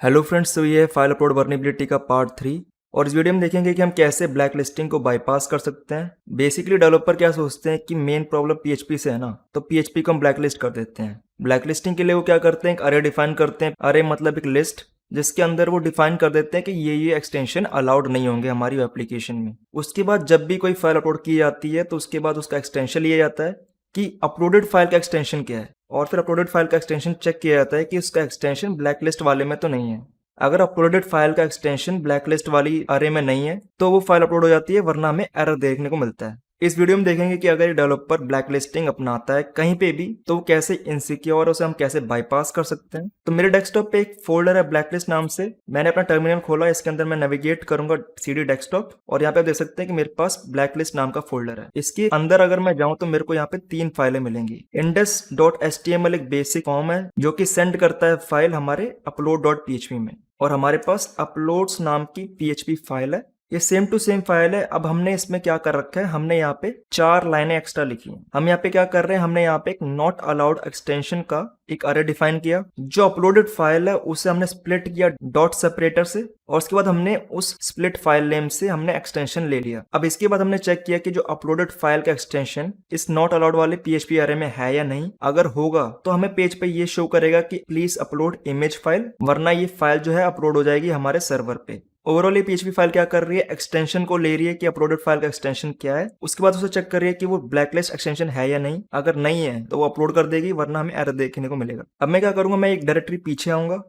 Hello friends, तो ये है फाइल अपलोड वर्नेबिलिटी का पार्ट 3। और इस वीडियो में देखेंगे कि हम कैसे ब्लैक लिस्टिंग को बाईपास कर सकते हैं। बेसिकली डेवलपर क्या सोचते हैं कि मेन प्रॉब्लम पीएचपी से है ना, तो पीएचपी को हम ब्लैक लिस्ट कर देते हैं। ब्लैक लिस्टिंग के लिए वो क्या करते हैं, एक अरे डिफाइन करते हैं। अरे मतलब एक लिस्ट जिसके अंदर वो डिफाइन कर देते हैं कि ये एक्सटेंशन अलाउड नहीं होंगे हमारी एप्लीकेशन में। उसके बाद जब भी कोई फाइल अपलोड की जाती है तो उसके बाद उसका एक्सटेंशन लिया जाता है कि अपलोडेड फाइल का एक्सटेंशन क्या है, और फिर अपलोडेड फाइल का एक्सटेंशन चेक किया जाता है कि उसका एक्सटेंशन ब्लैकलिस्ट वाले में तो नहीं है। अगर अपलोडेड फाइल का एक्सटेंशन ब्लैकलिस्ट वाली अरे में नहीं है तो वो फाइल अपलोड हो जाती है, वरना हमें एरर देखने को मिलता है। इस वीडियो में देखेंगे कि अगर डेवलपर ब्लैकलिस्टिंग अपनाता है कहीं पे भी तो वो कैसे इनसिक्योर है, उसे हम कैसे बाईपास कर सकते हैं। तो मेरे डेस्कटॉप पे एक फोल्डर है ब्लैकलिस्ट नाम से। मैंने अपना टर्मिनल खोला, इसके अंदर मैं नेविगेट करूंगा सीडी डेस्कटॉप, और यहाँ पे आप देख सकते हैं कि मेरे पास ब्लैकलिस्ट नाम का फोल्डर है। इसके अंदर अगर मैं जाऊं तो मेरे को यहाँ पे 3 फाइलें मिलेंगी। index.html एक बेसिक फॉर्म है जो कि सेंड करता है फाइल हमारे upload.php में, और हमारे पास अपलोड्स नाम की पीएचपी फाइल है। ये सेम टू सेम फाइल है। अब हमने इसमें क्या कर रखा है, हमने यहाँ पे 4 लाइनें एक्स्ट्रा लिखी हैं। हम यहाँ पे क्या कर रहे हैं, हमने यहाँ पे एक नॉट अलाउड एक्सटेंशन का एक अरे डिफाइन किया। जो अपलोडेड फाइल है उसे हमने स्प्लिट किया डॉट सेपरेटर से, और उसके बाद हमने उस स्प्लिट फाइल नेम से हमने एक्सटेंशन ले लिया। अब इसके बाद हमने चेक किया कि जो अपलोडेड फाइल का एक्सटेंशन इस नॉट अलाउड वाले पीएचपी अरे में है या नहीं। अगर होगा तो हमें पेज पे ये शो करेगा कि प्लीज अपलोड इमेज फाइल, वरना ये फाइल जो है अपलोड हो जाएगी हमारे सर्वर पे। ओवरऑल ये पीएचपी फाइल क्या कर रही है, एक्सटेंशन को ले रही है कि अपलोडेड फाइल का एक्सटेंशन क्या है। उसके बाद उसे चेक कर रही है कि वो ब्लैकलिस्ट एक्सटेंशन है या नहीं। अगर नहीं है तो वो अपलोड कर देगी, वरना हमें एरर देखने को मिलेगा। अब मैं क्या करूंगा, मैं एक डायरेक्टरी पीछे आऊंगा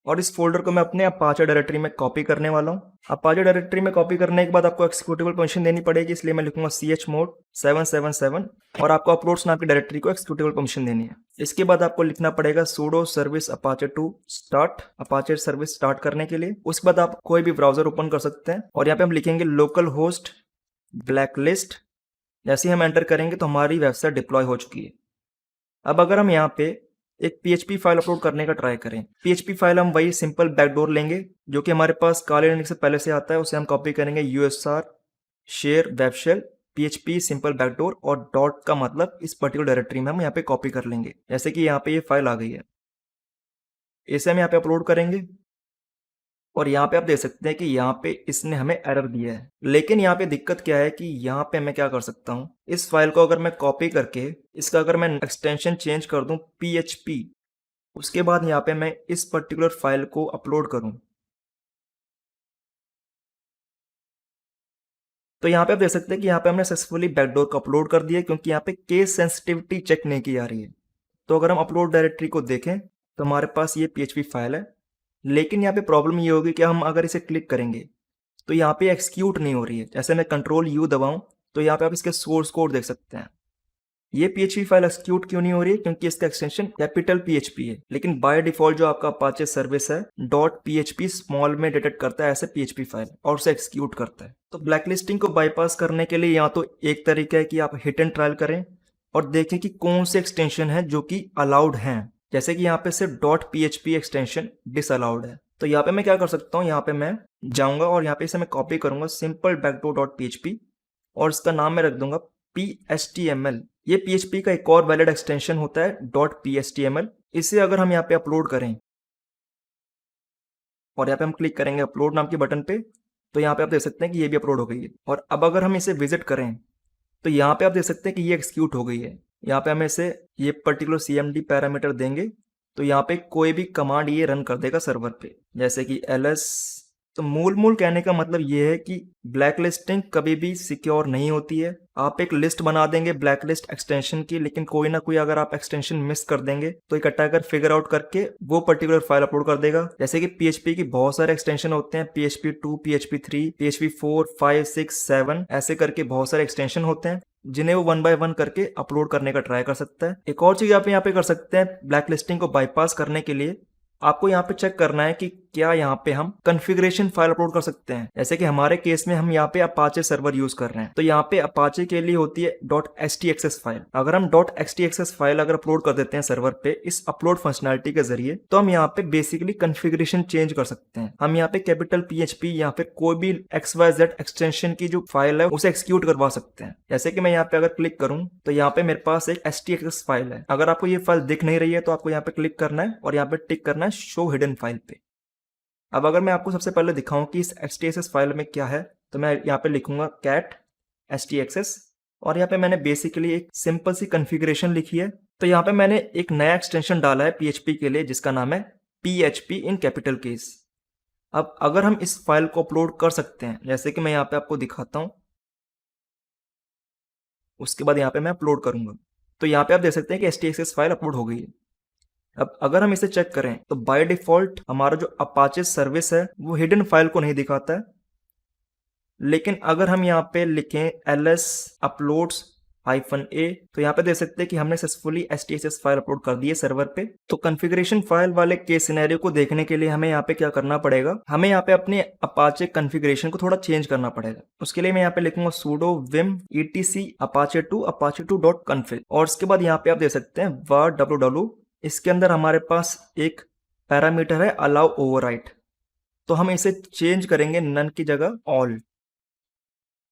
और इस फोल्डर को मैं अपने अपाचे डायरेक्टरी में कॉपी करने वाला हूँ। अपाचे डायरेक्टरी में कॉपी करने के बाद आपको एक्सिक्यूटेबल परमिशन देनी पड़ेगी, इसलिए मैं लिखूंगा chmod 777, और आपको अपलोड्स नाम की डायरेक्टरी को एक्सिक्यूटेबल परमिशन देनी है। इसके बाद आपको लिखना पड़ेगा sudo service apache to start, Apache service start करने के लिए। उसके बाद आप कोई भी ब्राउजर ओपन कर सकते हैं, और यहाँ पे हम लिखेंगे लोकल होस्ट ब्लैकलिस्ट। जैसे ही हम एंटर करेंगे तो हमारी वेबसाइट डिप्लॉय हो चुकी है। अब अगर हम यहाँ पे एक पीएचपी फाइल अपलोड करने का ट्राई करें, पीएचपी फाइल हम वही सिंपल बैकडोर लेंगे जो कि हमारे पास काले लिनक्स से पहले से आता है। उसे हम कॉपी करेंगे usr share webshell php simple backdoor, और डॉट का मतलब इस पर्टिकुलर डायरेक्टरी में हम यहाँ पे कॉपी कर लेंगे। जैसे कि यहाँ पे ये फाइल आ गई है, इसे हम यहाँ पे अपलोड करेंगे, और यहाँ पे आप देख सकते हैं कि यहाँ पे इसने हमें एरर दिया है। लेकिन यहाँ पे दिक्कत क्या है कि यहाँ पे मैं क्या कर सकता हूँ, इस फाइल को अगर मैं कॉपी करके इसका अगर मैं एक्सटेंशन चेंज कर दूं PHP, उसके बाद यहाँ पे मैं इस पर्टिकुलर फाइल को अपलोड करूं, तो यहाँ पे आप देख सकते हैं कि यहाँ पे हमने सक्सेसफुली बैकडोर को अपलोड कर दिया, क्योंकि यहाँ पे केस सेंसिटिविटी चेक नहीं की जा रही है। तो अगर हम अपलोड डायरेक्टरी को देखें तो हमारे पास ये PHP फाइल है, लेकिन यहाँ पे प्रॉब्लम ये होगी कि हम अगर इसे क्लिक करेंगे तो यहाँ पे एक्सिक्यूट नहीं हो रही है। जैसे मैं कंट्रोल U दबाऊं तो यहाँ पे आप इसके सोर्स कोड देख सकते हैं। ये PHP फाइल एक्सिक्यूट क्यों नहीं हो रही है, क्योंकि इसका एक्सटेंशन कैपिटल PHP है, लेकिन बाय डिफॉल्ट जो आपका अपाचे सर्विस है डॉट PHP स्मॉल में डिटेक्ट करता है ऐसे PHP फाइल, और उसे एक्सिक्यूट करता है। तो ब्लैकलिस्टिंग को बाईपास करने के लिए या तो एक तरीका है कि आप हिट एंड ट्रायल करें और देखें कि कौन से एक्सटेंशन है जो कि अलाउड हैं। जैसे कि यहाँ पे सिर्फ डॉट PHP एक्सटेंशन डिसअलाउड है। तो यहाँ पे मैं क्या कर सकता हूँ, यहाँ पे मैं जाऊंगा और यहाँ पे इसे मैं कॉपी करूंगा सिंपल बैकडोर डॉट PHP, और इसका नाम मैं रख दूंगा PHTML। ये PHP का एक और वैलिड एक्सटेंशन होता है डॉट PHTML। इसे अगर हम यहाँ पे अपलोड करें और यहाँ पे हम क्लिक करेंगे अपलोड नाम के बटन पे, तो यहाँ पे आप देख सकते हैं कि ये भी अपलोड हो गई है। और अब अगर हम इसे विजिट करें तो यहाँ पे आप देख सकते हैं कि ये एक्सिक्यूट हो गई है। यहाँ पे हम इसे ये पर्टिकुलर CMD पैरामीटर देंगे तो यहाँ पे कोई भी कमांड ये रन कर देगा सर्वर पे, जैसे कि ls। तो मूल कहने का मतलब ये है कि ब्लैक लिस्टिंग कभी भी सिक्योर नहीं होती है। आप एक लिस्ट बना देंगे ब्लैक लिस्ट एक्सटेंशन की, लेकिन कोई ना कोई अगर आप एक्सटेंशन मिस कर देंगे तो एक अटैकर फिगर आउट करके वो पर्टिकुलर फाइल अपलोड कर देगा। जैसे कि PHP की बहुत सारे एक्सटेंशन होते हैं, PHP 2, PHP 3, PHP 4, 5, 6, 7, ऐसे करके बहुत सारे एक्सटेंशन होते हैं जिन्हें वो 1 बाय 1 करके अपलोड करने का ट्राई कर सकता है। एक और चीज आप यहाँ पे कर सकते हैं ब्लैक लिस्टिंग को बाईपास करने के लिए, आपको यहाँ पे चेक करना है कि क्या यहाँ पे हम कॉन्फ़िगरेशन फाइल अपलोड कर सकते हैं। जैसे कि हमारे केस में हम यहाँ पे अपाचे सर्वर यूज कर रहे हैं, तो यहाँ पे अपाचे के लिए होती है .htxs फाइल। अगर हम .htxs फाइल अगर अपलोड कर देते हैं सर्वर पे इस अपलोड फंक्शनैलिटी के जरिए, तो हम यहाँ पे बेसिकली कॉन्फ़िगरेशन चेंज कर सकते हैं। हम यहाँ पे कैपिटल PHP या फिर कोई भी XYZ एक्सटेंशन की जो फाइल है उसे एक्सिक्यूट करवा सकते हैं। जैसे कि मैं यहाँ पे अगर क्लिक करूँ तो यहाँ पे मेरे पास एक htxs फाइल है। अगर आपको ये फाइल दिख नहीं रही है तो आपको यहाँ पे क्लिक करना है और यहाँ पे टिक करना है शो हिडन फाइल पे। अब अगर मैं आपको सबसे पहले दिखाऊं कि इस HTXS फाइल में क्या है, तो मैं यहाँ पे लिखूंगा cat HTXS और यहाँ पे मैंने बेसिकली एक सिंपल सी कॉन्फ़िगरेशन लिखी है। तो यहाँ पे मैंने एक नया एक्सटेंशन डाला है PHP के लिए जिसका नाम है PHP इन कैपिटल केस। अब अगर हम इस फाइल को अपलोड कर सकते हैं, जैसे कि मैं यहाँ पे आपको दिखाता हूँ, उसके बाद यहाँ पे मैं अपलोड करूंगा, तो यहाँ पे आप देख सकते हैं कि HTXS फाइल अपलोड हो गई है। अब अगर हम इसे चेक करें तो बाय डिफॉल्ट हमारा जो अपाचे सर्विस है वो हिडन फाइल को नहीं दिखाता है, लेकिन अगर हम यहाँ पे लिखें ls uploads -a तो यहाँ पे देख सकते हैं कि हमने सक्सेसफुली HTXS फाइल अपलोड कर दी है सर्वर पे। तो कॉन्फ़िगरेशन फाइल वाले केस सिनेरियो को देखने के लिए हमें यहाँ पे क्या करना पड़ेगा, हमें यहाँ पे अपने अपाचे कॉन्फ़िगरेशन को थोड़ा चेंज करना पड़ेगा। उसके लिए मैं यहाँ पे लिखूंगा sudo vim etc apache2 और उसके बाद यहाँ पे आप देख सकते हैं var www, इसके अंदर हमारे पास एक पैरामीटर है अलाउ ओवरराइट, तो हम इसे चेंज करेंगे नन की जगह ऑल।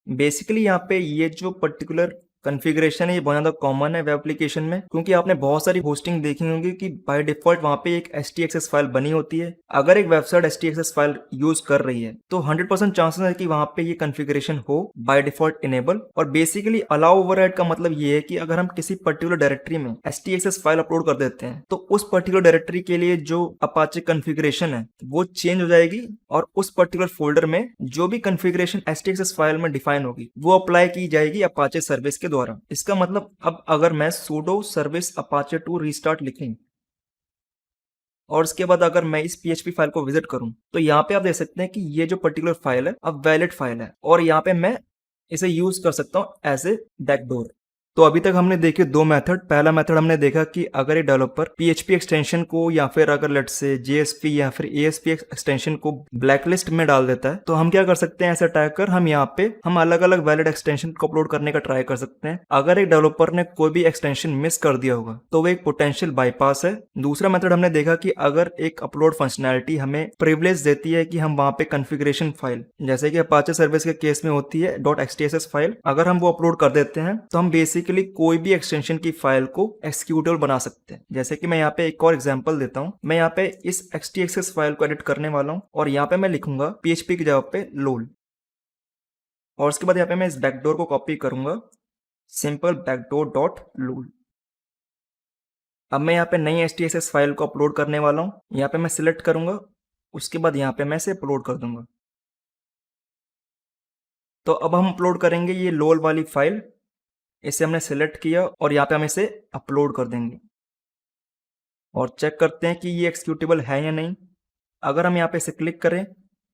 बेसिकली यहाँ पे ये जो पर्टिकुलर कॉन्फ़िगरेशन है ये बहुत ज़्यादा कॉमन है वेब एप्लीकेशन में, क्योंकि आपने बहुत सारी होस्टिंग देखी होंगी कि बाय डिफॉल्ट वहाँ पे एक HTXS फाइल बनी होती है। अगर एक वेबसाइट HTXS फाइल यूज कर रही है तो 100% चांसेस है कि वहाँ पे ये कॉन्फ़िगरेशन हो बाय डिफॉल्ट इनेबल। और बेसिकली अलाउ ओवरराइड का मतलब ये है कि अगर हम किसी पर्टिकुलर डायरेक्टरी में HTXS फाइल अपलोड कर देते हैं तो उस पर्टिकुलर डायरेक्टरी के लिए जो अपाचे कॉन्फ़िगरेशन है वो चेंज हो जाएगी और उस पर्टिकुलर फोल्डर में जो भी कॉन्फ़िगरेशन HTXS फाइल में डिफाइन होगी वो अप्लाई की जाएगी अपाचे सर्विस के द्वारा। इसका मतलब अब अगर मैं sudo service apache2 restart लिखूं और उसके बाद अगर मैं इस PHP फाइल को विजिट करूं तो यहाँ पे आप देख सकते हैं कि ये जो पर्टिकुलर फाइल है अब वैलिड फाइल है और यहाँ पे मैं इसे यूज कर सकता हूं एज ए बैकडोर। तो अभी तक हमने देखे दो मेथड। पहला मेथड हमने देखा कि अगर एक डेवलपर PHP एक्सटेंशन को या फिर अगर लेट्स से JSP या फिर ASP एक्सटेंशन को ब्लैकलिस्ट में डाल देता है तो हम क्या कर सकते हैं, ऐसे अटैक कर हम यहाँ पे हम अलग अलग वैलिड एक्सटेंशन को अपलोड करने का ट्राई कर सकते हैं। अगर एक डेवलपर ने कोई भी एक्सटेंशन मिस कर दिया होगा तो वो एक पोटेंशियल बाईपास है। दूसरा मेथड हमने देखा कि अगर एक अपलोड फंक्शनैलिटी हमें प्रिविलेज देती है कि हम वहां पे कॉन्फ़िगरेशन फाइल जैसे कि अपाचे सर्विस के केस में होती है .htxs फाइल, अगर हम वो अपलोड कर देते हैं तो हम बेसिकली कोई भी एक्सटेंशन की फाइल को एक्सिक्यूटेबल बना सकते हैं। जैसे कि मैं यहाँ पे एक और एग्जांपल देता हूँ। मैं यहाँ पे इस HTXS फाइल को एडिट करने वाला हूँ और यहाँ पे मैं लिखूंगा PHP की जगह पे lol और उसके बाद यहाँ पे मैं इस बैकडोर को कॉपी करूंगा सिंपल backdoor.lol। अब मैं यहाँ पे नई HTXS फाइल को अपलोड करने वाला हूँ। यहाँ पे मैं सिलेक्ट करूंगा, उसके बाद यहाँ पे मैं इसे अपलोड कर दूंगा। तो अब हम अपलोड करेंगे ये लोल वाली फाइल। इसे हमने सिलेक्ट किया और यहाँ पे हम इसे अपलोड कर देंगे और चेक करते हैं कि ये एक्सिक्यूटेबल है या नहीं। अगर हम यहाँ पे इसे क्लिक करें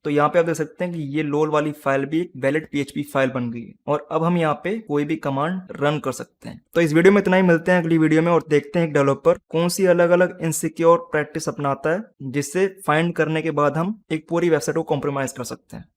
तो यहाँ पे आप देख सकते हैं कि ये लोल वाली फाइल भी एक वैलिड PHP फाइल बन गई है और अब हम यहाँ पे कोई भी कमांड रन कर सकते हैं। तो इस वीडियो में इतना ही, मिलते हैं अगली वीडियो में और देखते हैं एक डेवलपर कौन सी अलग अलग इनसिक्योर प्रैक्टिस अपनाता है जिससे फाइंड करने के बाद हम एक पूरी वेबसाइट को कॉम्प्रोमाइज कर सकते हैं।